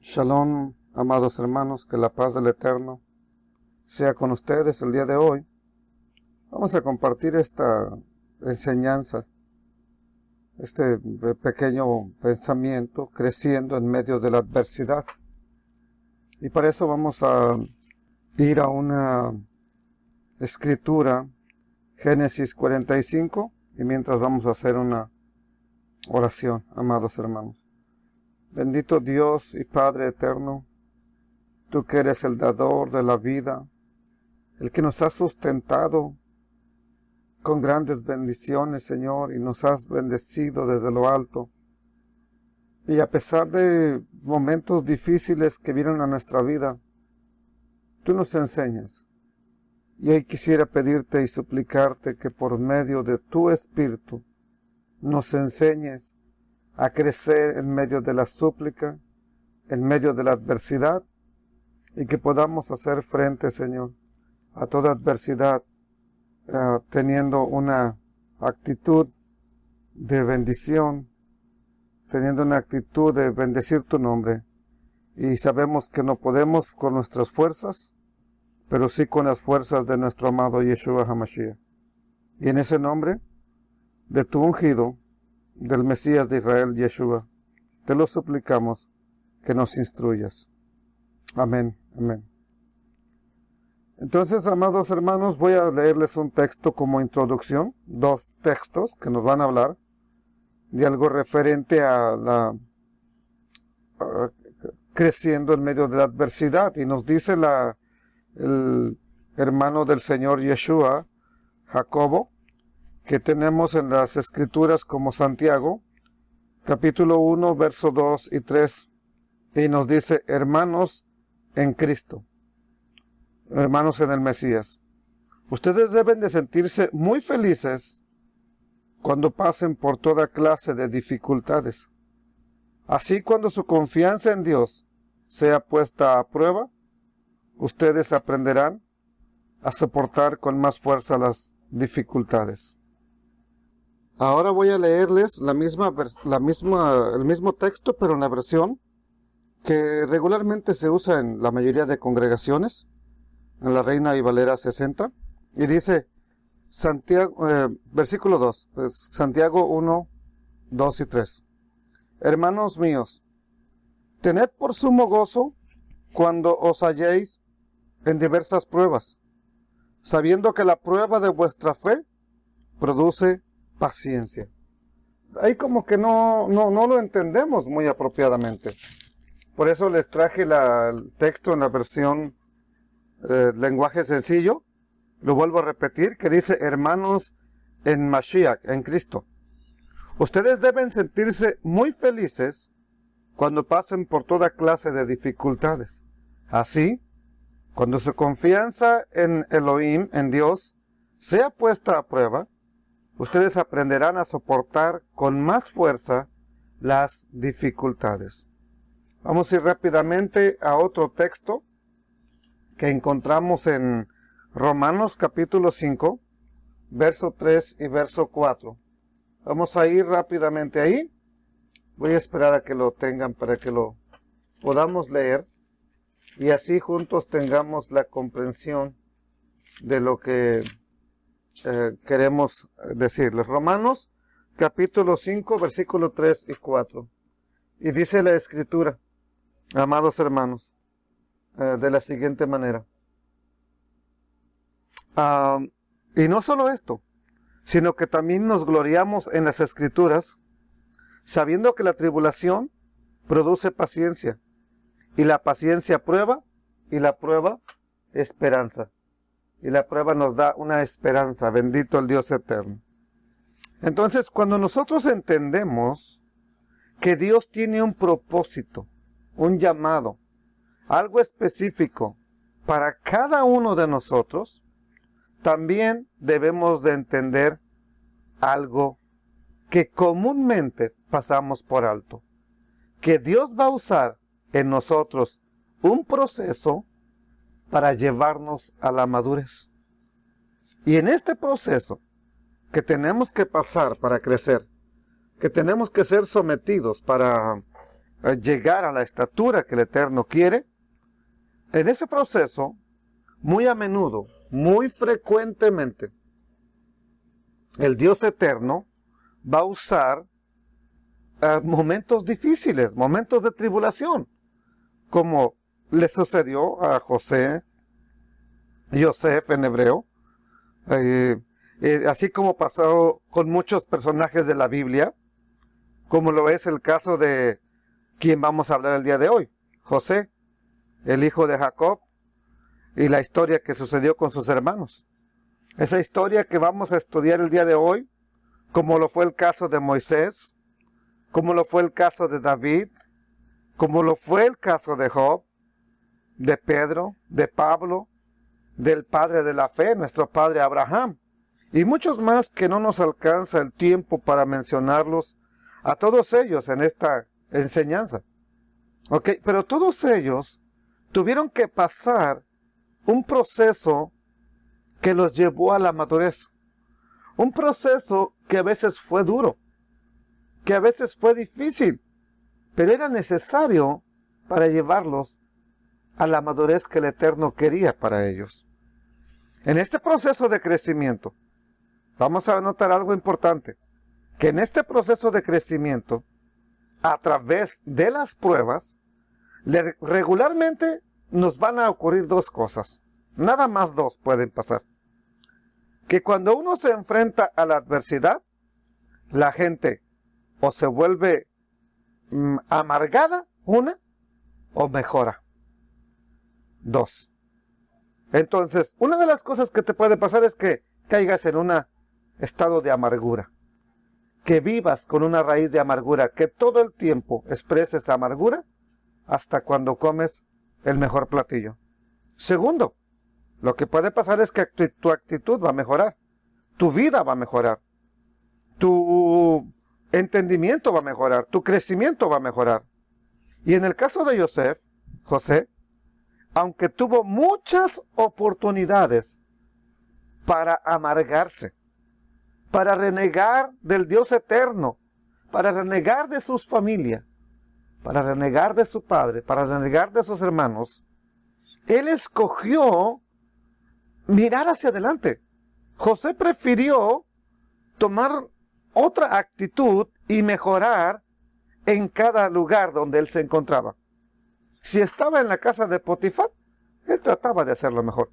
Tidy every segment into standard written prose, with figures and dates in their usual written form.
Shalom, amados hermanos, que la paz del Eterno sea con ustedes el día de hoy. Vamos a compartir esta enseñanza, este pequeño pensamiento, creciendo en medio de la adversidad. Y para eso vamos a ir a una escritura, Génesis 45, y mientras vamos a hacer una oración, amados hermanos. Bendito Dios y Padre eterno, tú que eres el dador de la vida, el que nos has sustentado con grandes bendiciones, Señor, y nos has bendecido desde lo alto. Y a pesar de momentos difíciles que vienen a nuestra vida, tú nos enseñas. Y hoy quisiera pedirte y suplicarte que por medio de tu Espíritu nos enseñes a crecer en medio de la súplica, en medio de la adversidad, y que podamos hacer frente, Señor, a toda adversidad, teniendo una actitud de bendición, teniendo una actitud de bendecir tu nombre. Y sabemos que no podemos con nuestras fuerzas, pero sí con las fuerzas de nuestro amado Yeshua HaMashiach. Y en ese nombre de tu ungido, del Mesías de Israel, Yeshua, te lo suplicamos que nos instruyas. Amén, amén. Entonces, amados hermanos, voy a leerles un texto como introducción, dos textos que nos van a hablar de algo referente a la creciendo en medio de la adversidad. Y nos dice el hermano del Señor Yeshua, Jacobo, que tenemos en las Escrituras como Santiago, capítulo 1, verso 2 y 3, y nos dice: hermanos en Cristo, hermanos en el Mesías, ustedes deben de sentirse muy felices cuando pasen por toda clase de dificultades. Así, cuando su confianza en Dios sea puesta a prueba, ustedes aprenderán a soportar con más fuerza las dificultades. Ahora voy a leerles el mismo texto, pero en la versión que regularmente se usa en la mayoría de congregaciones, en la Reina y Valera 60, y dice, versículo 2, Santiago 1, 2 y 3. Hermanos míos, tened por sumo gozo cuando os halléis en diversas pruebas, sabiendo que la prueba de vuestra fe produce paciencia. Ahí como que no lo entendemos muy apropiadamente. Por eso les traje el texto en la versión lenguaje sencillo. Lo vuelvo a repetir, que dice: hermanos en Mashiach, en Cristo, ustedes deben sentirse muy felices cuando pasen por toda clase de dificultades. Así, cuando su confianza en Elohim, en Dios, sea puesta a prueba, ustedes aprenderán a soportar con más fuerza las dificultades. Vamos a ir rápidamente a otro texto que encontramos en Romanos capítulo 5, verso 3 y verso 4. Vamos a ir rápidamente ahí. Voy a esperar a que lo tengan para que lo podamos leer y así juntos tengamos la comprensión de lo que queremos decirles. Romanos capítulo 5, versículo 3 y 4. Y dice la Escritura, amados hermanos, de la siguiente manera. Y no solo esto, sino que también nos gloriamos en las Escrituras, sabiendo que la tribulación produce paciencia, y la paciencia prueba, y la prueba esperanza. Y la prueba nos da una esperanza. Bendito el Dios eterno. Entonces, cuando nosotros entendemos que Dios tiene un propósito, un llamado, algo específico para cada uno de nosotros, también debemos de entender algo que comúnmente pasamos por alto, que Dios va a usar en nosotros un proceso para llevarnos a la madurez. Y en este proceso que tenemos que pasar para crecer, que tenemos que ser sometidos para llegar a la estatura que el Eterno quiere, en ese proceso, muy a menudo, muy frecuentemente, el Dios Eterno va a usar momentos difíciles, momentos de tribulación, como le sucedió a José, Yosef en hebreo, así como pasó con muchos personajes de la Biblia, como lo es el caso de quien vamos a hablar el día de hoy, José, el hijo de Jacob, y la historia que sucedió con sus hermanos. Esa historia que vamos a estudiar el día de hoy, como lo fue el caso de Moisés, como lo fue el caso de David, como lo fue el caso de Job, de Pedro, de Pablo, del padre de la fe, nuestro padre Abraham, y muchos más que no nos alcanza el tiempo para mencionarlos a todos ellos en esta enseñanza. Pero todos ellos tuvieron que pasar un proceso que los llevó a la madurez. Un proceso que a veces fue duro, que a veces fue difícil, pero era necesario para llevarlos a la madurez que el Eterno quería para ellos. En este proceso de crecimiento, vamos a notar algo importante, que en este proceso de crecimiento, a través de las pruebas, regularmente nos van a ocurrir dos cosas. Nada más dos pueden pasar. Que cuando uno se enfrenta a la adversidad, la gente o se vuelve amargada, una, o mejora. Dos. Entonces, una de las cosas que te puede pasar es que caigas en un estado de amargura. Que vivas con una raíz de amargura, que todo el tiempo expreses amargura hasta cuando comes el mejor platillo. Segundo, lo que puede pasar es que tu actitud va a mejorar, tu vida va a mejorar, tu entendimiento va a mejorar, tu crecimiento va a mejorar. Y en el caso de José, aunque tuvo muchas oportunidades para amargarse, para renegar del Dios eterno, para renegar de sus familias, para renegar de su padre, para renegar de sus hermanos, él escogió mirar hacia adelante. José prefirió tomar otra actitud y mejorar en cada lugar donde él se encontraba. Si estaba en la casa de Potifar, él trataba de hacerlo mejor.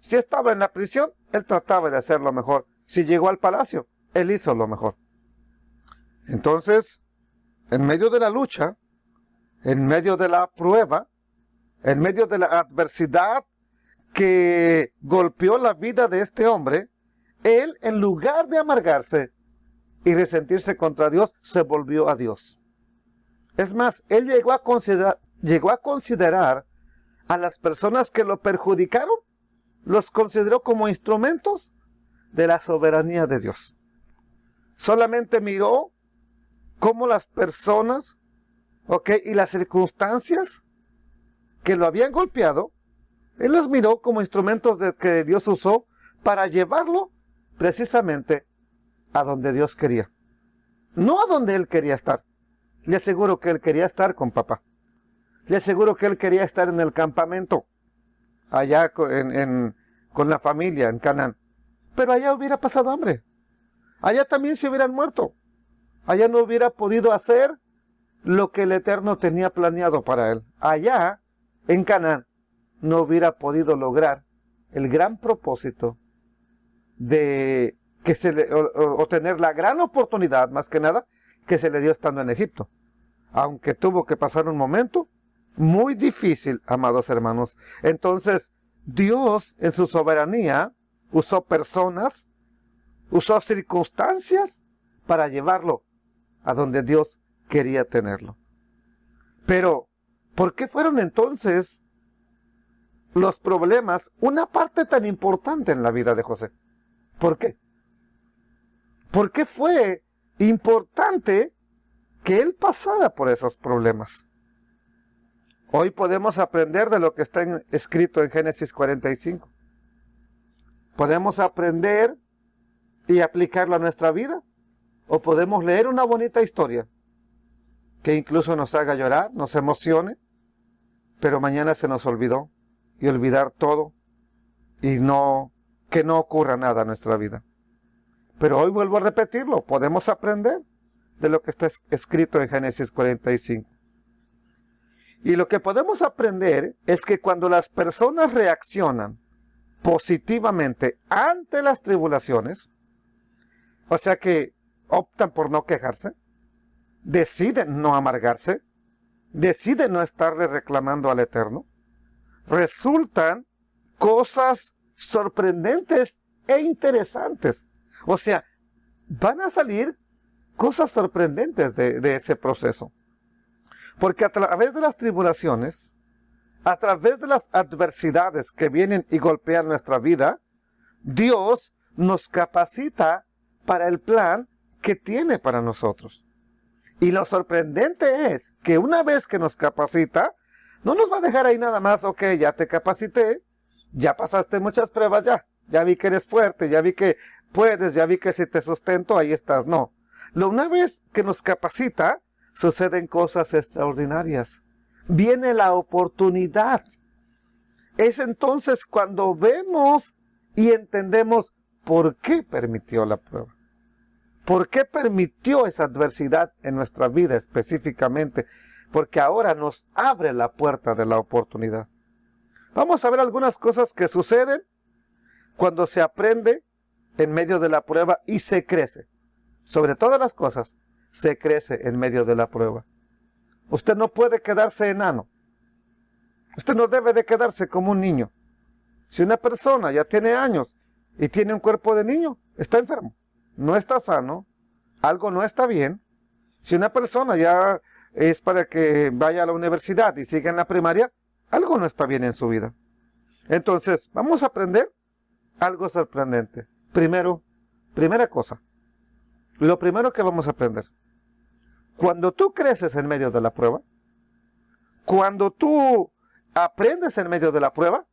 Si estaba en la prisión, él trataba de hacerlo mejor. Si llegó al palacio, él hizo lo mejor. Entonces, en medio de la lucha, en medio de la prueba, en medio de la adversidad que golpeó la vida de este hombre, él, en lugar de amargarse y resentirse contra Dios, se volvió a Dios. Es más, él llegó a considerar a las personas que lo perjudicaron, los consideró como instrumentos de la soberanía de Dios. Solamente miró cómo las personas, y las circunstancias que lo habían golpeado, él los miró como instrumentos que Dios usó para llevarlo precisamente a donde Dios quería. No a donde él quería estar. Le aseguro que él quería estar con papá. Le aseguro que él quería estar en el campamento, allá con la familia en Canaán. Pero allá hubiera pasado hambre. Allá también se hubieran muerto. Allá no hubiera podido hacer lo que el Eterno tenía planeado para él. Allá, en Canaán, no hubiera podido lograr el gran propósito de tener la gran oportunidad, más que nada, que se le dio estando en Egipto. Aunque tuvo que pasar un momento muy difícil, amados hermanos. Entonces, Dios, en su soberanía, usó personas, usó circunstancias para llevarlo a donde Dios quería tenerlo. Pero, ¿por qué fueron entonces los problemas una parte tan importante en la vida de José. ¿Por qué? ¿Por qué fue importante que él pasara por esos problemas? Hoy podemos aprender de lo que está escrito en Génesis 45. Podemos aprender y aplicarlo a nuestra vida. O podemos leer una bonita historia que incluso nos haga llorar, nos emocione, pero mañana se nos olvidó, y olvidar todo y que no ocurra nada en nuestra vida. Pero hoy vuelvo a repetirlo, podemos aprender de lo que está escrito en Génesis 45. Y lo que podemos aprender es que cuando las personas reaccionan positivamente ante las tribulaciones, o sea que optan por no quejarse, deciden no amargarse, deciden no estarle reclamando al Eterno, resultan cosas sorprendentes e interesantes. O sea, van a salir cosas sorprendentes de ese proceso. Porque a través de las tribulaciones, a través de las adversidades que vienen y golpean nuestra vida, Dios nos capacita para el plan que tiene para nosotros. Y lo sorprendente es que una vez que nos capacita, no nos va a dejar ahí nada más, ok, ya te capacité, ya pasaste muchas pruebas, ya vi que eres fuerte, ya vi que puedes, ya vi que si te sustento, ahí estás. No. Una vez que nos capacita, suceden cosas extraordinarias. Viene la oportunidad. Es entonces cuando vemos y entendemos por qué permitió la prueba. ¿Por qué permitió esa adversidad en nuestra vida específicamente? Porque ahora nos abre la puerta de la oportunidad. Vamos a ver algunas cosas que suceden cuando se aprende en medio de la prueba y se crece. Sobre todas las cosas, se crece en medio de la prueba. Usted no puede quedarse enano. Usted no debe de quedarse como un niño. Si una persona ya tiene años y tiene un cuerpo de niño, está enfermo. No está sano, algo no está bien. Si una persona ya es para que vaya a la universidad y siga en la primaria, algo no está bien en su vida. Entonces, vamos a aprender algo sorprendente. Primera cosa, lo primero que vamos a aprender. Cuando tú creces en medio de la prueba, cuando tú aprendes en medio de la prueba,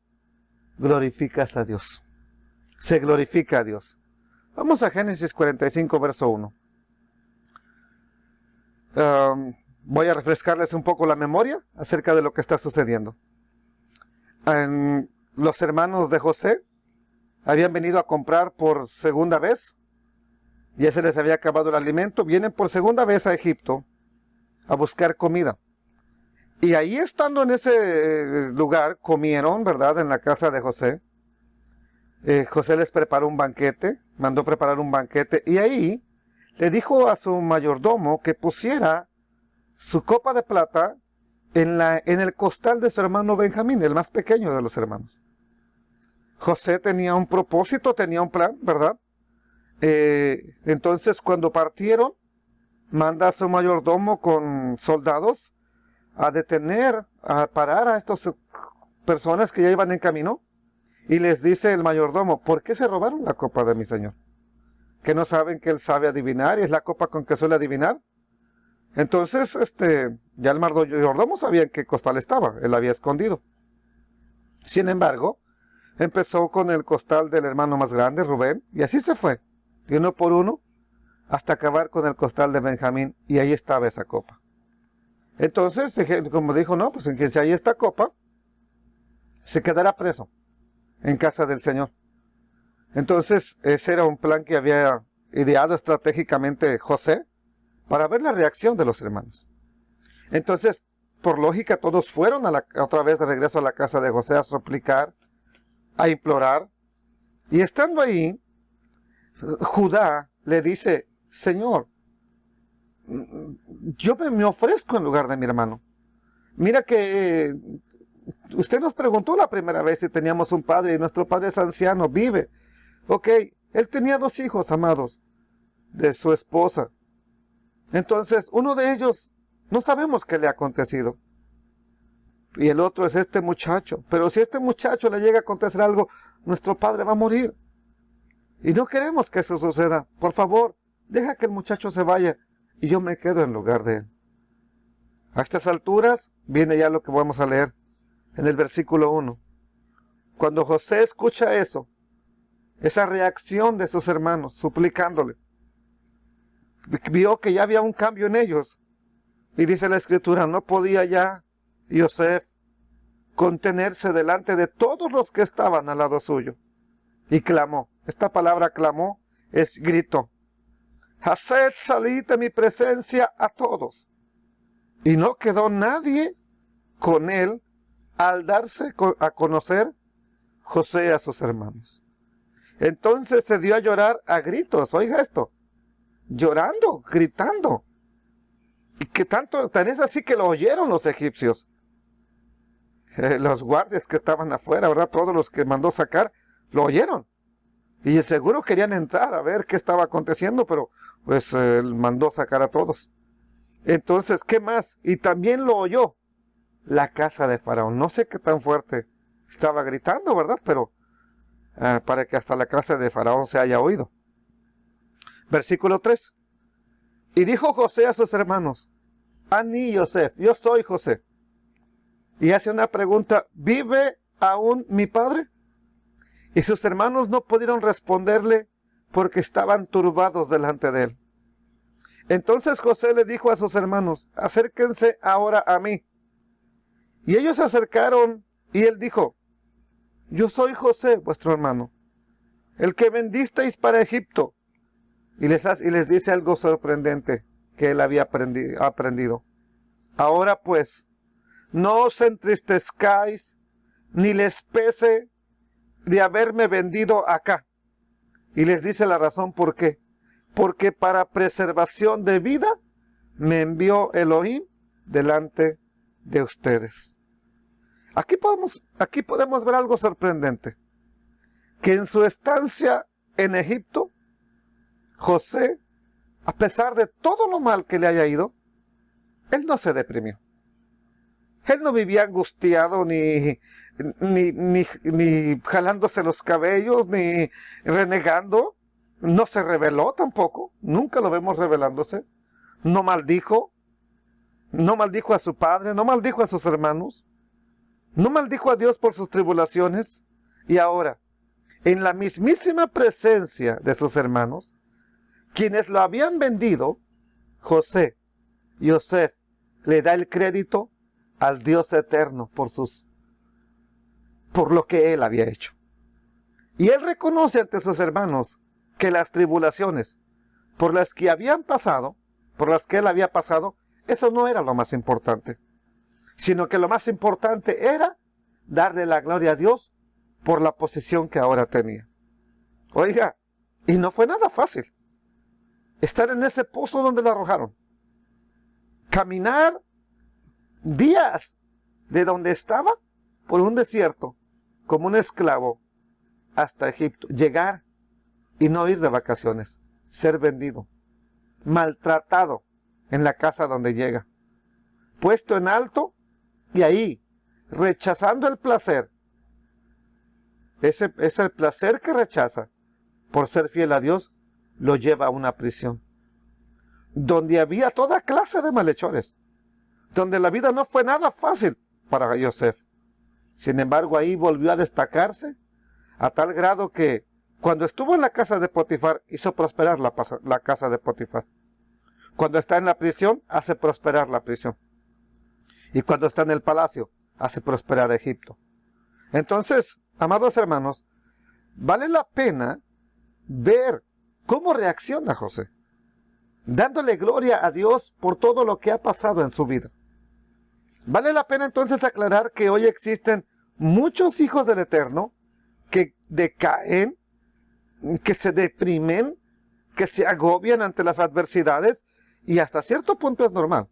glorificas a Dios. Se glorifica a Dios. Vamos a Génesis 45, verso 1. Voy a refrescarles un poco la memoria acerca de lo que está sucediendo. Los hermanos de José habían venido a comprar por segunda vez. Ya se les había acabado el alimento. Vienen por segunda vez a Egipto a buscar comida. Y ahí estando en ese lugar, comieron, ¿verdad?, en la casa de José. José les preparó un banquete, mandó preparar un banquete, y ahí le dijo a su mayordomo que pusiera su copa de plata en el costal de su hermano Benjamín, el más pequeño de los hermanos. José tenía un propósito, tenía un plan, ¿verdad? Entonces cuando partieron, manda a su mayordomo con soldados a detener, a parar a estas personas que ya iban en camino, y les dice el mayordomo, ¿por qué se robaron la copa de mi señor? ¿Que no saben que él sabe adivinar y es la copa con que suele adivinar? Entonces, ya el mayordomo sabía en qué costal estaba, él la había escondido. Sin embargo, empezó con el costal del hermano más grande, Rubén, y así se fue, de uno por uno, hasta acabar con el costal de Benjamín, y ahí estaba esa copa. Entonces, como dijo, no, pues en quien se halla esta copa, se quedará preso en casa del Señor. Entonces, ese era un plan que había ideado estratégicamente José para ver la reacción de los hermanos. Entonces, por lógica, todos fueron otra vez de regreso a la casa de José a suplicar, a implorar. Y estando ahí, Judá le dice, Señor, yo me ofrezco en lugar de mi hermano. Mira que usted nos preguntó la primera vez si teníamos un padre y nuestro padre es anciano, vive. Ok, él tenía 2 hijos amados de su esposa. Entonces, uno de ellos no sabemos qué le ha acontecido. y el otro es este muchacho. Pero si a este muchacho le llega a acontecer algo, nuestro padre va a morir. Y no queremos que eso suceda. Por favor, deja que el muchacho se vaya y yo me quedo en lugar de él. A estas alturas viene ya lo que vamos a leer en el versículo 1. Cuando José escucha eso, esa reacción de sus hermanos, suplicándole, vio que ya había un cambio en ellos. Y dice la escritura, no podía ya Yosef contenerse delante de todos los que estaban al lado suyo. Y clamó. Esta palabra clamó es grito. Haced salir de mi presencia a todos. Y no quedó nadie con él al darse a conocer José a sus hermanos. Entonces se dio a llorar a gritos. Oiga esto. Llorando, gritando. Y que tan es así que lo oyeron los egipcios. Los guardias que estaban afuera, ¿verdad? Todos los que mandó sacar, lo oyeron. Y seguro querían entrar a ver qué estaba aconteciendo, pero pues él mandó sacar a todos. Entonces, ¿qué más? Y también lo oyó la casa de Faraón. No sé qué tan fuerte estaba gritando, ¿verdad? Pero para que hasta la casa de Faraón se haya oído. Versículo 3. Y dijo José a sus hermanos, Ani Yosef, yo soy José. Y hace una pregunta, ¿vive aún mi padre? Y sus hermanos no pudieron responderle porque estaban turbados delante de él. Entonces José le dijo a sus hermanos, acérquense ahora a mí. Y ellos se acercaron y él dijo, yo soy José, vuestro hermano, el que vendisteis para Egipto. Y les dice algo sorprendente que él había aprendido. Ahora pues, no os entristezcáis, ni les pese de haberme vendido acá. Y les dice la razón por qué. Porque para preservación de vida me envió Elohim delante de ustedes. Aquí podemos ver algo sorprendente. Que en su estancia en Egipto, José, a pesar de todo lo mal que le haya ido, él no se deprimió. Él no vivía angustiado, ni jalándose los cabellos, ni renegando. No se rebeló tampoco. Nunca lo vemos rebelándose. No maldijo. No maldijo a su padre. No maldijo a sus hermanos. No maldijo a Dios por sus tribulaciones. Y ahora, en la mismísima presencia de sus hermanos, quienes lo habían vendido, Yosef, le da el crédito al Dios eterno por lo que él había hecho. Y él reconoce ante sus hermanos que las tribulaciones por las que habían pasado, por las que él había pasado, eso no era lo más importante, sino que lo más importante era darle la gloria a Dios por la posición que ahora tenía. Oiga, y no fue nada fácil estar en ese pozo donde lo arrojaron. Caminar días de donde estaba por un desierto como un esclavo hasta Egipto. Llegar y no ir de vacaciones. Ser vendido. Maltratado en la casa donde llega. Puesto en alto y ahí, rechazando el placer. Es el placer que rechaza por ser fiel a Dios, lo lleva a una prisión. Donde había toda clase de malhechores. Donde la vida no fue nada fácil para Yosef. Sin embargo, ahí volvió a destacarse a tal grado que cuando estuvo en la casa de Potifar, hizo prosperar la casa de Potifar. Cuando está en la prisión, hace prosperar la prisión. Y cuando está en el palacio, hace prosperar Egipto. Entonces, amados hermanos, vale la pena ver cómo reacciona José, dándole gloria a Dios por todo lo que ha pasado en su vida. Vale la pena entonces aclarar que hoy existen muchos hijos del Eterno que decaen, que se deprimen, que se agobian ante las adversidades, y hasta cierto punto es normal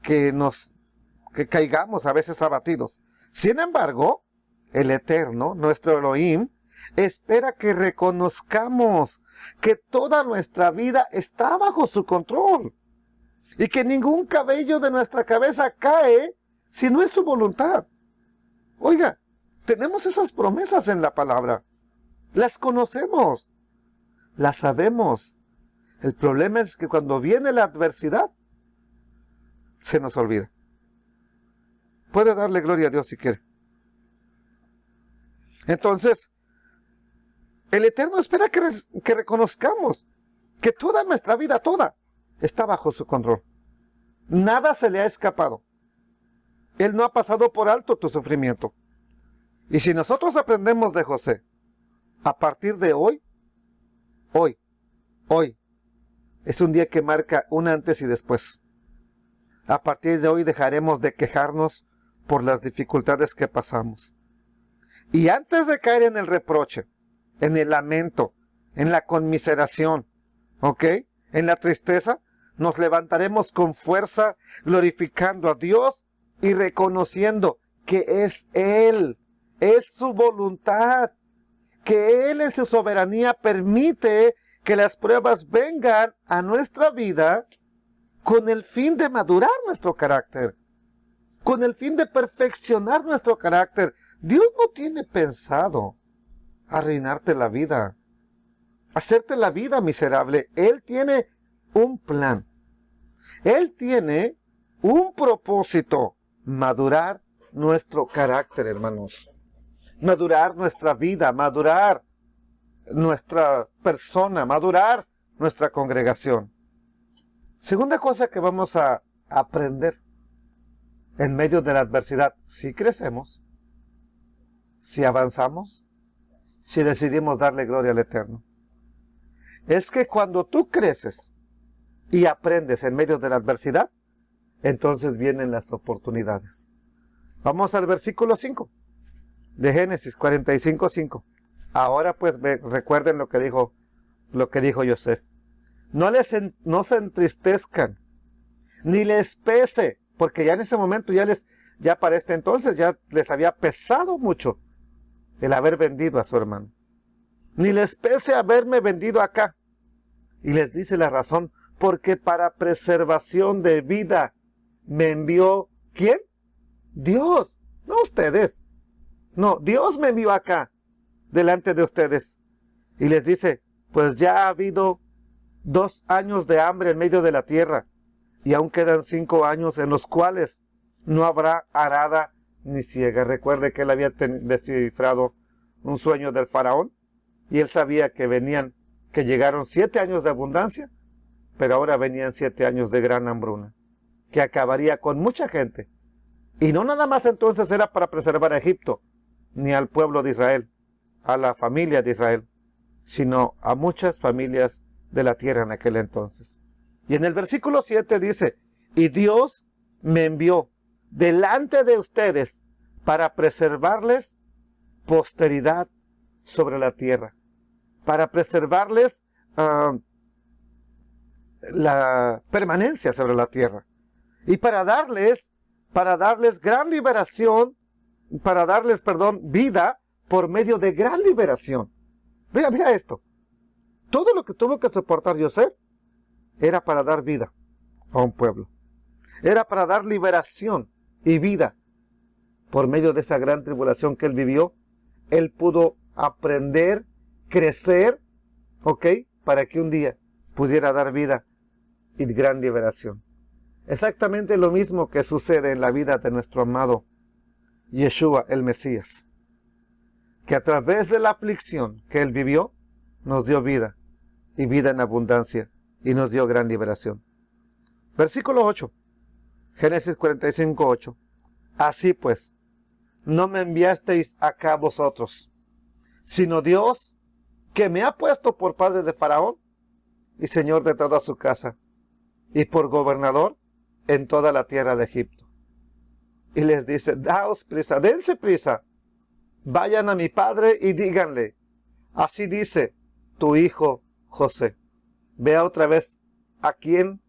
que caigamos a veces abatidos. Sin embargo, el Eterno, nuestro Elohim, espera que reconozcamos que toda nuestra vida está bajo su control y que ningún cabello de nuestra cabeza cae si no es su voluntad? Oiga, tenemos esas promesas en la palabra. Las conocemos. Las sabemos. El problema es que cuando viene la adversidad, se nos olvida. Puede darle gloria a Dios si quiere. Entonces, el Eterno espera que reconozcamos que toda nuestra vida, toda, está bajo su control. Nada se le ha escapado. Él no ha pasado por alto tu sufrimiento. Y si nosotros aprendemos de José, a partir de hoy, es un día que marca un antes y después. A partir de hoy dejaremos de quejarnos por las dificultades que pasamos. Y antes de caer en el reproche, en el lamento, en la conmiseración, ¿ok? En la tristeza, nos levantaremos con fuerza, glorificando a Dios y reconociendo que es Él, es su voluntad, que Él en su soberanía permite que las pruebas vengan a nuestra vida con el fin de madurar nuestro carácter, con el fin de perfeccionar nuestro carácter. Dios no tiene pensado arruinarte la vida, hacerte la vida miserable. Él tiene un plan. Él tiene un propósito: madurar nuestro carácter, hermanos. Madurar nuestra vida, madurar nuestra persona, madurar nuestra congregación. Segunda cosa que vamos a aprender en medio de la adversidad: si crecemos, si avanzamos, si decidimos darle gloria al Eterno. Es que cuando tú creces y aprendes en medio de la adversidad, entonces vienen las oportunidades. Vamos al versículo 5 de Génesis 45:5. Ahora pues recuerden lo que dijo Yosef. No se entristezcan, ni les pese, porque ya en ese momento ya para este entonces ya les había pesado mucho el haber vendido a su hermano. Ni les pese haberme vendido acá. Y les dice la razón: porque para preservación de vida me envió, ¿quién? Dios, no ustedes. No, Dios me envió acá, delante de ustedes. Y les dice: pues ya ha habido 2 años de hambre en medio de la tierra, y aún quedan 5 años en los cuales no habrá arada ni siega. Recuerde que él había descifrado un sueño del faraón, y él sabía que llegaron 7 años de abundancia, pero ahora venían 7 años de gran hambruna, que acabaría con mucha gente. Y no nada más entonces era para preservar a Egipto, ni al pueblo de Israel, a la familia de Israel, sino a muchas familias de la tierra en aquel entonces. Y en el versículo 7 dice: y Dios me envió delante de ustedes para preservarles posteridad sobre la tierra, para preservarles la permanencia sobre la tierra, y para darles gran liberación, vida por medio de gran liberación. Mira esto. Todo lo que tuvo que soportar Yosef era para dar vida a un pueblo. Era para dar liberación y vida. Por medio de esa gran tribulación que él vivió, él pudo aprender, crecer, ¿ok? Para que un día pudiera dar vida y gran liberación. Exactamente lo mismo que sucede en la vida de nuestro amado Yeshua, el Mesías, que a través de la aflicción que él vivió, nos dio vida, y vida en abundancia, y nos dio gran liberación. Versículo 8, Génesis 45:8. Así pues, no me enviasteis acá vosotros, sino Dios, que me ha puesto por padre de Faraón y señor de toda su casa, y por gobernador en toda la tierra de Egipto. Y les dice: daos prisa, dense prisa, vayan a mi padre y díganle: así dice tu hijo José. Vea otra vez a quién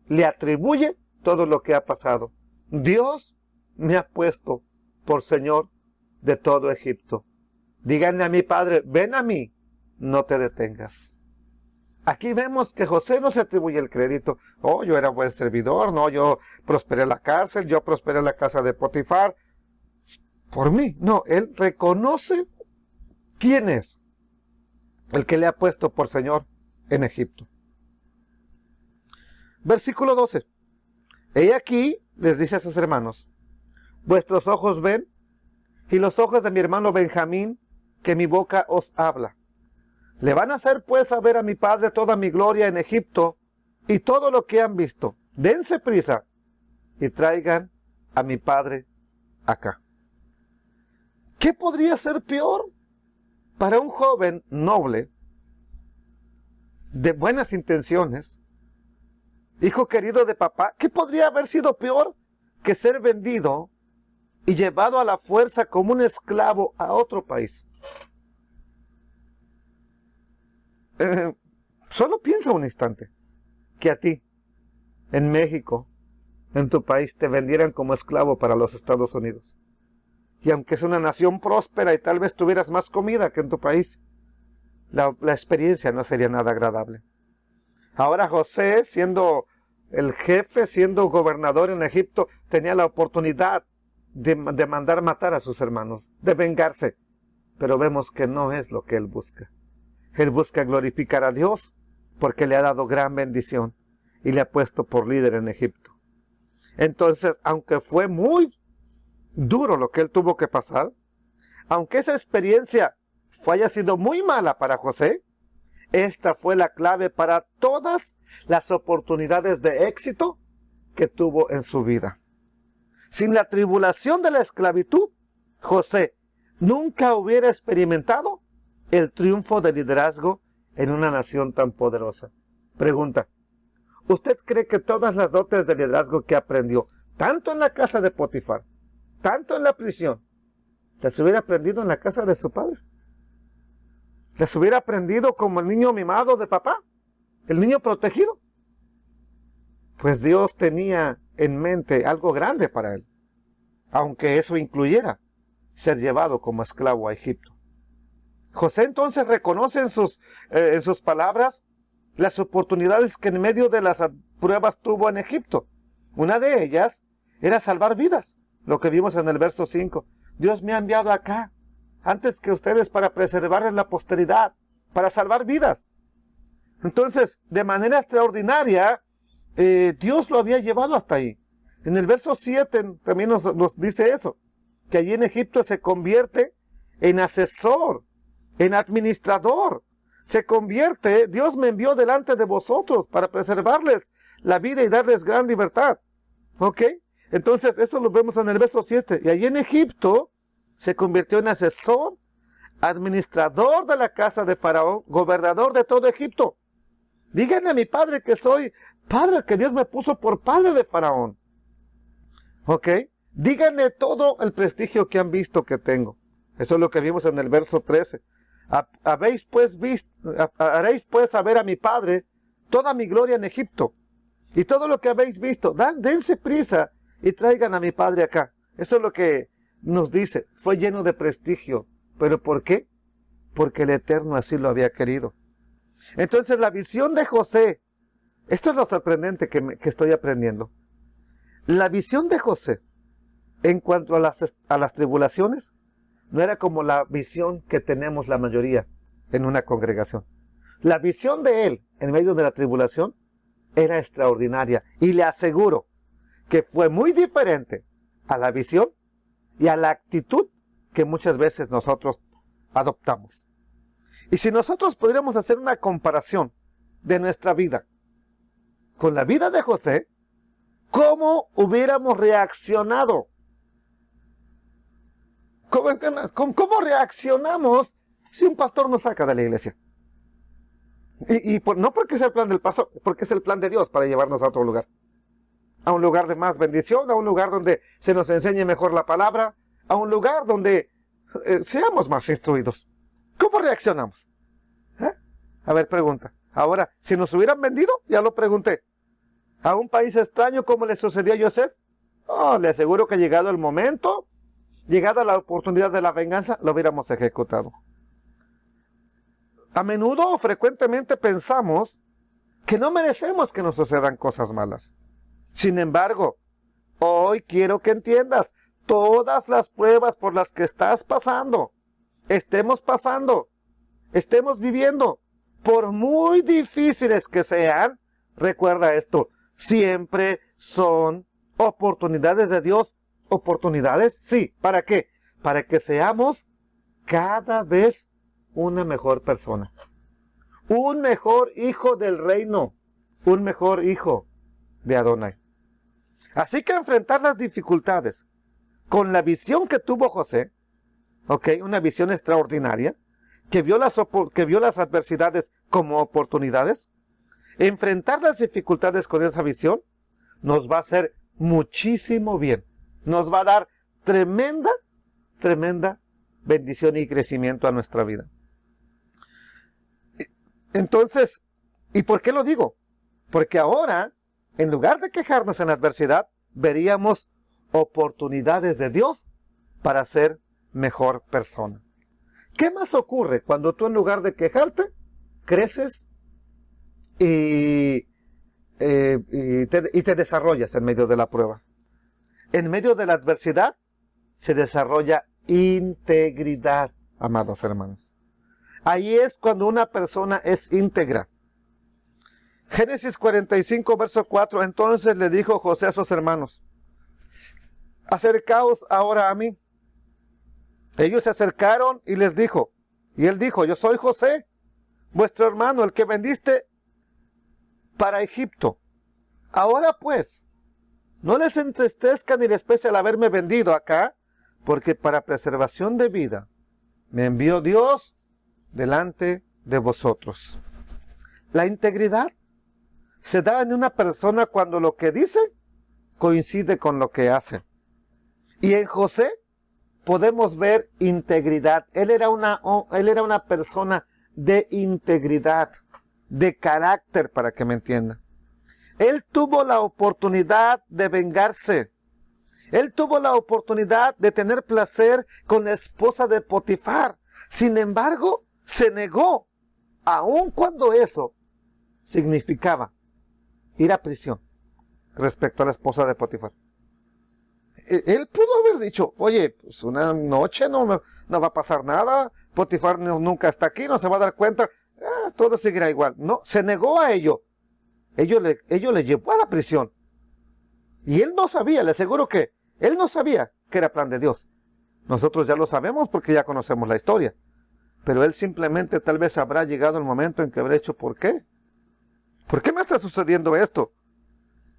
le atribuye todo lo que ha pasado. Dios me ha puesto por señor de todo Egipto. Díganle a mi padre: ven a mí, no te detengas. Aquí vemos que José no se atribuye el crédito. Oh, yo era buen servidor, no, yo prosperé la cárcel, yo prosperé la casa de Potifar. Por mí, no, él reconoce quién es el que le ha puesto por Señor en Egipto. Versículo 12. He aquí, les dice a sus hermanos, vuestros ojos ven, y los ojos de mi hermano Benjamín, que mi boca os habla. Le van a hacer pues saber a mi padre toda mi gloria en Egipto, y todo lo que han visto. Dense prisa, y traigan a mi padre acá. ¿Qué podría ser peor para un joven noble, de buenas intenciones, hijo querido de papá? ¿Qué podría haber sido peor que ser vendido y llevado a la fuerza como un esclavo a otro país? Solo piensa un instante que a ti, en México, en tu país, te vendieran como esclavo para los Estados Unidos. Y aunque es una nación próspera y tal vez tuvieras más comida que en tu país, la experiencia no sería nada agradable. Ahora José, siendo el jefe, siendo gobernador en Egipto, tenía la oportunidad de mandar matar a sus hermanos, de vengarse. Pero vemos que no es lo que él busca. Él busca glorificar a Dios porque le ha dado gran bendición y le ha puesto por líder en Egipto. Entonces, aunque fue muy duro lo que él tuvo que pasar, aunque esa experiencia haya sido muy mala para José, esta fue la clave para todas las oportunidades de éxito que tuvo en su vida. Sin la tribulación de la esclavitud, José nunca hubiera experimentado el triunfo de liderazgo en una nación tan poderosa. Pregunta, ¿usted cree que todas las dotes de liderazgo que aprendió, tanto en la casa de Potifar, tanto en la prisión, las hubiera aprendido en la casa de su padre? ¿Las hubiera aprendido como el niño mimado de papá? ¿El niño protegido? Pues Dios tenía en mente algo grande para él, aunque eso incluyera ser llevado como esclavo a Egipto. José entonces reconoce en sus palabras las oportunidades que en medio de las pruebas tuvo en Egipto. Una de ellas era salvar vidas, lo que vimos en el verso 5. Dios me ha enviado acá, antes que ustedes, para preservarles la posteridad, para salvar vidas. Entonces, de manera extraordinaria, Dios lo había llevado hasta ahí. En el verso 7 también nos dice eso, que allí en Egipto se convierte en asesor, en administrador. Se convierte, Dios me envió delante de vosotros para preservarles la vida y darles gran libertad. ¿Ok? Entonces, eso lo vemos en el verso 7. Y allí en Egipto se convirtió en asesor, administrador de la casa de Faraón, gobernador de todo Egipto. Díganle a mi padre que soy padre, que Dios me puso por padre de Faraón. ¿Ok? Díganle todo el prestigio que han visto que tengo. Eso es lo que vimos en el verso 13. Haréis pues saber a mi padre toda mi gloria en Egipto y todo lo que habéis visto. Dense prisa y traigan a mi padre acá. Eso es lo que nos dice. Fue lleno de prestigio. ¿Pero por qué? Porque el Eterno así lo había querido. Entonces la visión de José, esto es lo sorprendente que estoy aprendiendo. La visión de José en cuanto a las tribulaciones no era como la visión que tenemos la mayoría en una congregación. La visión de él en medio de la tribulación era extraordinaria y le aseguro que fue muy diferente a la visión y a la actitud que muchas veces nosotros adoptamos. Y si nosotros pudiéramos hacer una comparación de nuestra vida con la vida de José, ¿cómo hubiéramos reaccionado? ¿Cómo reaccionamos si un pastor nos saca de la iglesia? No porque sea el plan del pastor, porque es el plan de Dios para llevarnos a otro lugar. A un lugar de más bendición, a un lugar donde se nos enseñe mejor la palabra, a un lugar donde seamos más instruidos. ¿Cómo reaccionamos? A ver, pregunta. Ahora, si nos hubieran vendido, ya lo pregunté, a un país extraño como le sucedió a Joseph, le aseguro que llegado el momento, llegada la oportunidad de la venganza, lo hubiéramos ejecutado. A menudo o frecuentemente pensamos que no merecemos que nos sucedan cosas malas. Sin embargo, hoy quiero que entiendas, todas las pruebas por las que estás pasando, estemos viviendo, por muy difíciles que sean, recuerda esto, siempre son oportunidades de Dios. ¿Oportunidades? Sí. ¿Para qué? Para que seamos cada vez una mejor persona. Un mejor hijo del reino. Un mejor hijo de Adonai. Así que enfrentar las dificultades con la visión que tuvo José, una visión extraordinaria, que vio las adversidades como oportunidades, enfrentar las dificultades con esa visión nos va a hacer muchísimo bien. Nos va a dar tremenda bendición y crecimiento a nuestra vida. Entonces, ¿y por qué lo digo? Porque ahora, en lugar de quejarnos en la adversidad, veríamos oportunidades de Dios para ser mejor persona. ¿Qué más ocurre cuando tú, en lugar de quejarte, creces y te desarrollas en medio de la prueba? En medio de la adversidad se desarrolla integridad, amados hermanos. Ahí es cuando una persona es íntegra. Génesis 45, verso 4. Entonces le dijo José a sus hermanos: acercaos ahora a mí. Ellos se acercaron y les dijo, y él dijo: yo soy José, vuestro hermano, el que vendiste para Egipto. Ahora pues, no les entristezca ni les pese al haberme vendido acá, porque para preservación de vida me envió Dios delante de vosotros. La integridad se da en una persona cuando lo que dice coincide con lo que hace. Y en José podemos ver integridad. Él era una persona de integridad, de carácter, para que me entiendan. Él tuvo la oportunidad de vengarse. Él tuvo la oportunidad de tener placer con la esposa de Potifar. Sin embargo, se negó, aun cuando eso significaba ir a prisión respecto a la esposa de Potifar. Él pudo haber dicho: oye, pues una noche no va a pasar nada, Potifar nunca está aquí, no se va a dar cuenta, todo seguirá igual. No, se negó a ello. Ello le llevó a la prisión. Y él no sabía, le aseguro que él no sabía que era plan de Dios. Nosotros ya lo sabemos porque ya conocemos la historia. Pero él simplemente tal vez habrá llegado el momento en que habrá hecho: ¿por qué? ¿Por qué me está sucediendo esto?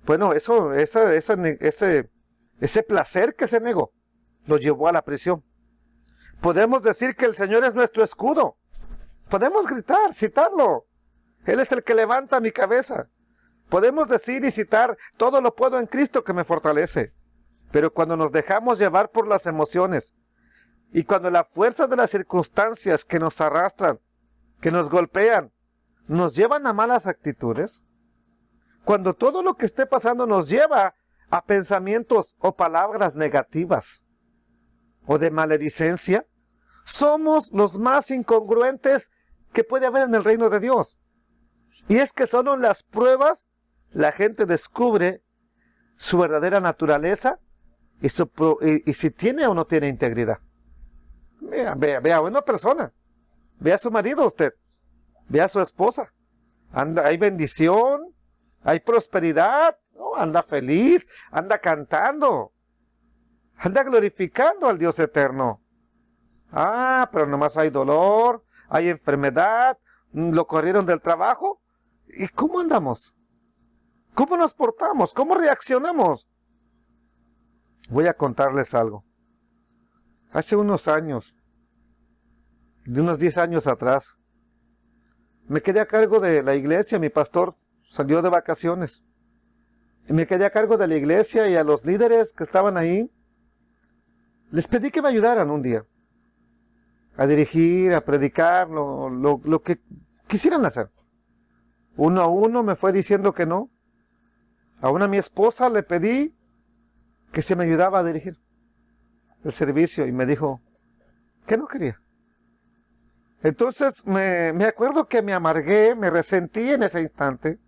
Bueno, ese placer que se negó lo llevó a la prisión. Podemos decir que el Señor es nuestro escudo. Podemos gritar, citarlo. Él es el que levanta mi cabeza. Podemos decir y citar: todo lo puedo en Cristo que me fortalece. Pero cuando nos dejamos llevar por las emociones y cuando la fuerza de las circunstancias que nos arrastran, que nos golpean, nos llevan a malas actitudes, cuando todo lo que esté pasando nos lleva a pensamientos o palabras negativas o de maledicencia, somos los más incongruentes que puede haber en el reino de Dios. Y es que son las pruebas, la gente descubre su verdadera naturaleza y si tiene o no tiene integridad. Vea a una persona, vea a su marido usted, vea a su esposa. Hay bendición, hay prosperidad, ¿no? Anda feliz, anda cantando, anda glorificando al Dios eterno. Pero nomás hay dolor, hay enfermedad, lo corrieron del trabajo. ¿Y cómo andamos? ¿Cómo nos portamos? ¿Cómo reaccionamos? Voy a contarles algo. Hace unos años, de unos 10 años atrás, me quedé a cargo de la iglesia. Mi pastor salió de vacaciones. Y me quedé a cargo de la iglesia, y a los líderes que estaban ahí les pedí que me ayudaran un día a dirigir, a predicar, lo que quisieran hacer. Uno a uno me fue diciendo que no. Aún a mi esposa le pedí que se me ayudaba a dirigir el servicio y me dijo que no quería. Entonces me acuerdo que me amargué, me resentí en ese instante.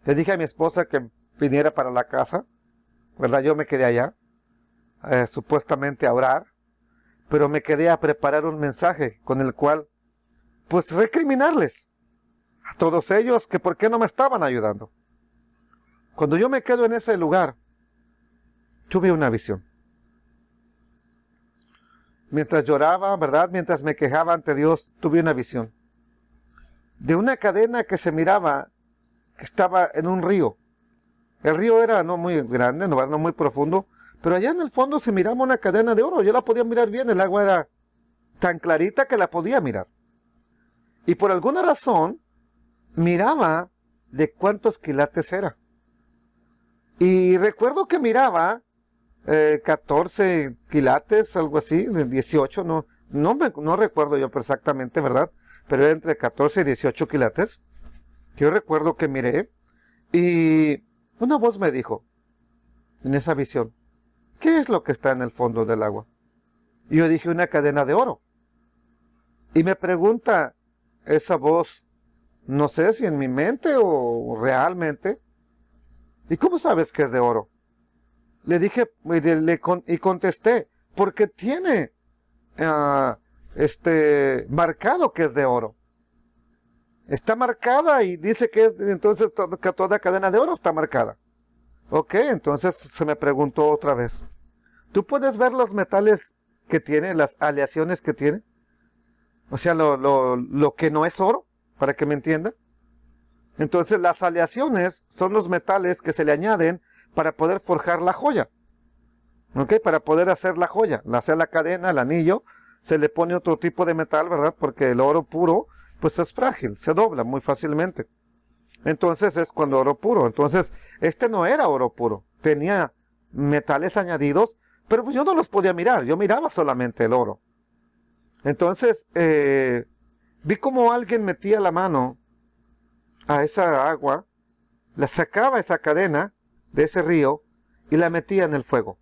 Le dije a mi esposa que viniera para la casa, ¿verdad? Yo me quedé allá, supuestamente a orar, pero me quedé a preparar un mensaje con el cual, pues, recriminarles a todos ellos que por qué no me estaban ayudando. Cuando yo me quedo en ese lugar, tuve una visión. Mientras lloraba, ¿verdad? Mientras me quejaba ante Dios, tuve una visión de una cadena que se miraba, que estaba en un río. El río era no muy grande, no muy profundo, pero allá en el fondo se miraba una cadena de oro. Yo la podía mirar bien, el agua era tan clarita que la podía mirar. Y por alguna razón, miraba de cuántos quilates era. Y recuerdo que miraba 14 quilates, algo así, 18, no recuerdo yo exactamente, ¿verdad? Pero era entre 14 y 18 quilates. Yo recuerdo que miré y una voz me dijo, en esa visión, ¿qué es lo que está en el fondo del agua? Y yo dije, una cadena de oro. Y me pregunta esa voz, no sé si en mi mente o realmente, ¿y cómo sabes que es de oro? Le dije, y contesté, porque tiene marcado que es de oro. Está marcada y dice que es, entonces que toda cadena de oro está marcada. Ok, entonces se me preguntó otra vez, ¿tú puedes ver los metales que tiene, las aleaciones que tiene? O sea, lo que no es oro, para que me entienda. Entonces las aleaciones son los metales que se le añaden para poder forjar la joya. ¿Ok? Para poder hacer la joya, hacer la cadena, el anillo, se le pone otro tipo de metal, ¿verdad? Porque el oro puro, pues es frágil, se dobla muy fácilmente. Entonces es cuando oro puro. Entonces, este no era oro puro. Tenía metales añadidos, pero pues yo no los podía mirar. Yo miraba solamente el oro. Entonces, vi como alguien metía la mano a esa agua, la sacaba esa cadena de ese río y la metía en el fuego.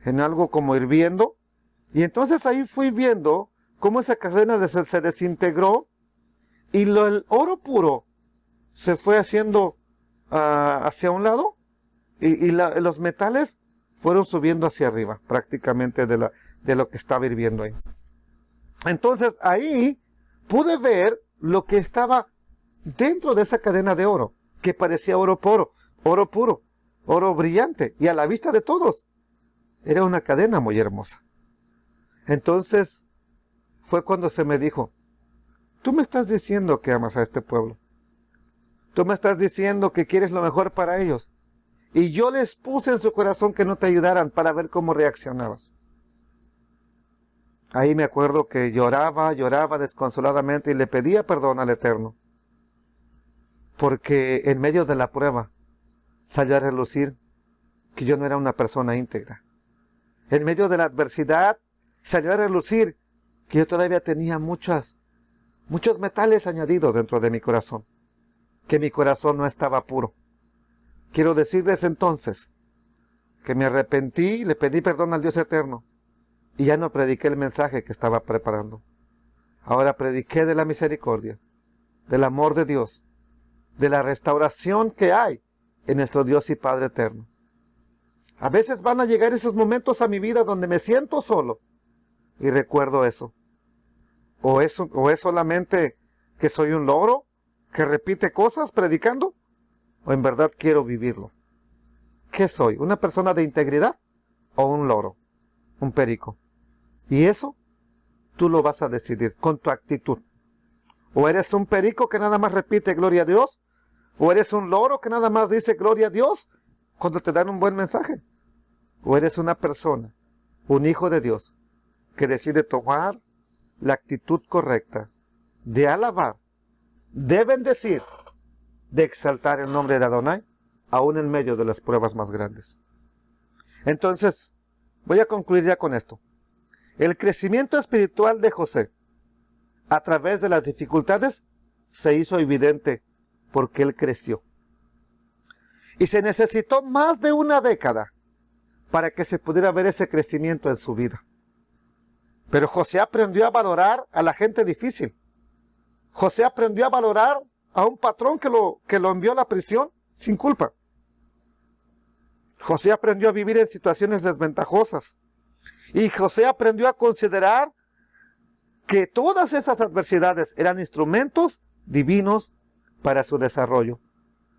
En algo como hirviendo. Y entonces ahí fui viendo cómo esa cadena se desintegró y el oro puro se fue haciendo hacia un lado y los metales fueron subiendo hacia arriba prácticamente de lo que estaba hirviendo ahí. Entonces ahí pude ver lo que estaba dentro de esa cadena de oro, que parecía oro puro, oro brillante, y a la vista de todos era una cadena muy hermosa. Entonces fue cuando se me dijo, tú me estás diciendo que amas a este pueblo. Tú me estás diciendo que quieres lo mejor para ellos. Y yo les puse en su corazón que no te ayudaran para ver cómo reaccionabas. Ahí me acuerdo que lloraba desconsoladamente y le pedía perdón al Eterno. Porque en medio de la prueba salió a relucir que yo no era una persona íntegra. En medio de la adversidad salió a relucir que yo todavía tenía muchos metales añadidos dentro de mi corazón. Que mi corazón no estaba puro. Quiero decirles entonces que me arrepentí, le pedí perdón al Dios Eterno y ya no prediqué el mensaje que estaba preparando. Ahora prediqué de la misericordia, del amor de Dios, de la restauración que hay en nuestro Dios y Padre Eterno. A veces van a llegar esos momentos a mi vida donde me siento solo y recuerdo eso. O es solamente que soy un loro que repite cosas predicando, o en verdad quiero vivirlo. ¿Qué soy? ¿Una persona de integridad o un loro? Un perico. Y eso tú lo vas a decidir con tu actitud. O eres un perico que nada más repite gloria a Dios, o eres un loro que nada más dice gloria a Dios cuando te dan un buen mensaje. O eres una persona, un hijo de Dios, que decide tomar la actitud correcta de alabar, de bendecir, de exaltar el nombre de Adonai, aún en medio de las pruebas más grandes. Entonces, voy a concluir ya con esto. El crecimiento espiritual de José, a través de las dificultades, se hizo evidente porque él creció. Y se necesitó más de una década para que se pudiera ver ese crecimiento en su vida. Pero José aprendió a valorar a la gente difícil. José aprendió a valorar a un patrón que lo envió a la prisión sin culpa. José aprendió a vivir en situaciones desventajosas. Y José aprendió a considerar que todas esas adversidades eran instrumentos divinos para su desarrollo.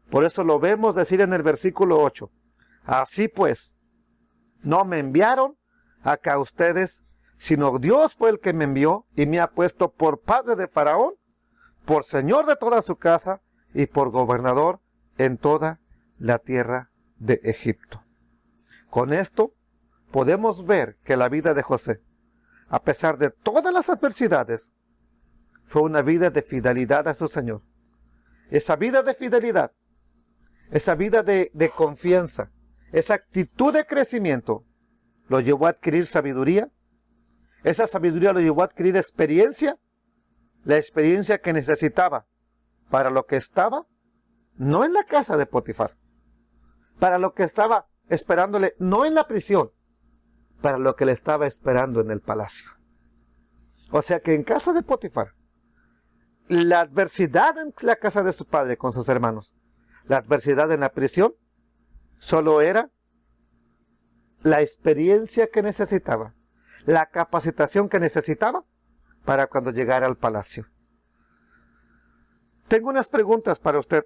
Por eso lo vemos decir en el versículo 8. Así pues, no me enviaron acá ustedes, sino Dios fue el que me envió y me ha puesto por padre de Faraón, por señor de toda su casa y por gobernador en toda la tierra de Egipto. Con esto podemos ver que la vida de José, a pesar de todas las adversidades, fue una vida de fidelidad a su Señor. Esa vida de fidelidad, esa vida de confianza, esa actitud de crecimiento, lo llevó a adquirir sabiduría. Esa sabiduría lo llevó a adquirir experiencia, la experiencia que necesitaba para lo que estaba, no en la casa de Potifar, para lo que estaba esperándole, no en la prisión, para lo que le estaba esperando en el palacio. O sea que en casa de Potifar, la adversidad en la casa de su padre con sus hermanos, la adversidad en la prisión, solo era la experiencia que necesitaba, la capacitación que necesitaba para cuando llegara al palacio. Tengo unas preguntas para usted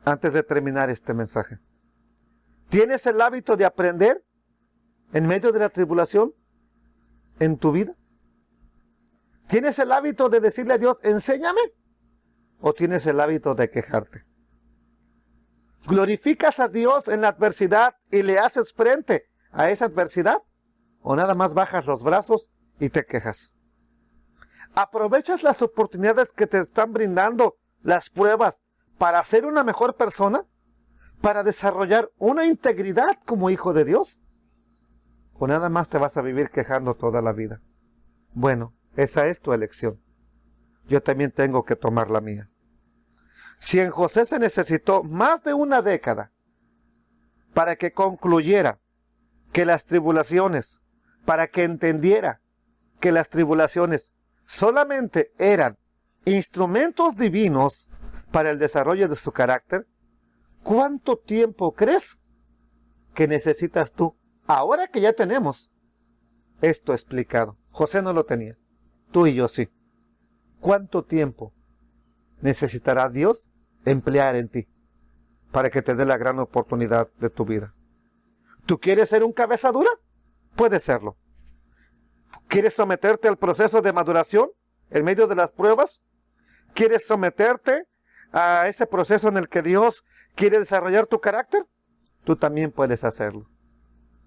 antes de terminar este mensaje. ¿Tienes el hábito de aprender en medio de la tribulación en tu vida? ¿Tienes el hábito de decirle a Dios, enséñame? ¿O tienes el hábito de quejarte? ¿Glorificas a Dios en la adversidad y le haces frente a esa adversidad? ¿O nada más bajas los brazos y te quejas? ¿Aprovechas las oportunidades que te están brindando las pruebas para ser una mejor persona? ¿Para desarrollar una integridad como hijo de Dios? ¿O nada más te vas a vivir quejando toda la vida? Bueno, esa es tu elección. Yo también tengo que tomar la mía. Si en José se necesitó más de una década para que concluyera que las tribulaciones, para que entendiera que las tribulaciones solamente eran instrumentos divinos para el desarrollo de su carácter, ¿cuánto tiempo crees que necesitas tú, ahora que ya tenemos esto explicado? José no lo tenía, tú y yo sí. ¿Cuánto tiempo necesitará Dios emplear en ti para que te dé la gran oportunidad de tu vida? ¿Tú quieres ser un cabeza dura? Puedes serlo. ¿Quieres someterte al proceso de maduración en medio de las pruebas? ¿Quieres someterte a ese proceso en el que Dios quiere desarrollar tu carácter? Tú también puedes hacerlo.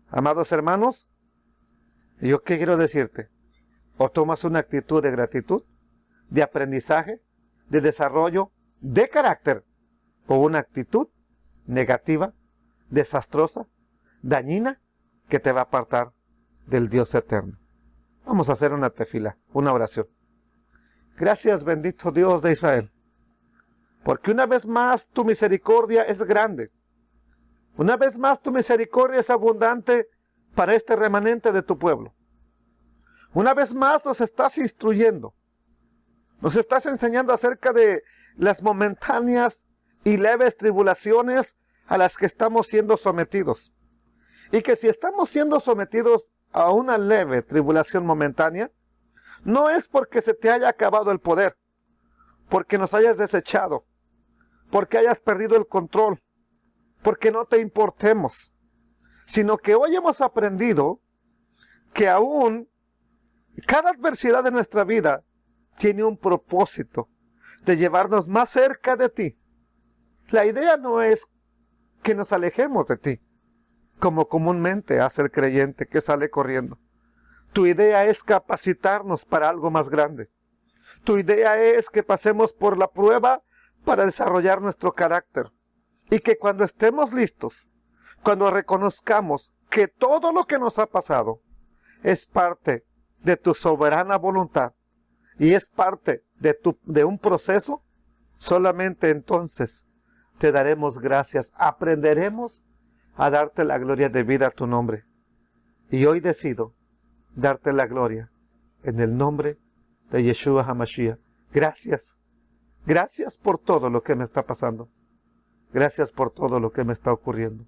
Amados hermanos, yo qué quiero decirte, o tomas una actitud de gratitud, de aprendizaje, de desarrollo, de carácter, o una actitud negativa, desastrosa, dañina, que te va a apartar del Dios eterno. Vamos a hacer una tefila, una oración. Gracias, bendito Dios de Israel, porque una vez más tu misericordia es grande. Una vez más tu misericordia es abundante para este remanente de tu pueblo. Una vez más nos estás instruyendo. Nos estás enseñando acerca de las momentáneas y leves tribulaciones a las que estamos siendo sometidos. Y que si estamos siendo sometidos a una leve tribulación momentánea, no es porque se te haya acabado el poder, porque nos hayas desechado, porque hayas perdido el control, porque no te importemos, sino que hoy hemos aprendido que aún cada adversidad de nuestra vida tiene un propósito de llevarnos más cerca de ti. La idea no es que nos alejemos de ti, como comúnmente hace el creyente que sale corriendo. Tu idea es capacitarnos para algo más grande. Tu idea es que pasemos por la prueba para desarrollar nuestro carácter. Y que cuando estemos listos, cuando reconozcamos que todo lo que nos ha pasado es parte de tu soberana voluntad y es parte de un proceso, solamente entonces te daremos gracias, aprenderemos a darte la gloria debida a tu nombre. Y hoy decido darte la gloria en el nombre de Yeshua HaMashiach. Gracias. Gracias por todo lo que me está pasando. Gracias por todo lo que me está ocurriendo.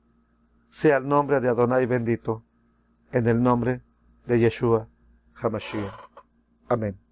Sea el nombre de Adonai bendito, en el nombre de Yeshua HaMashiach. Amén.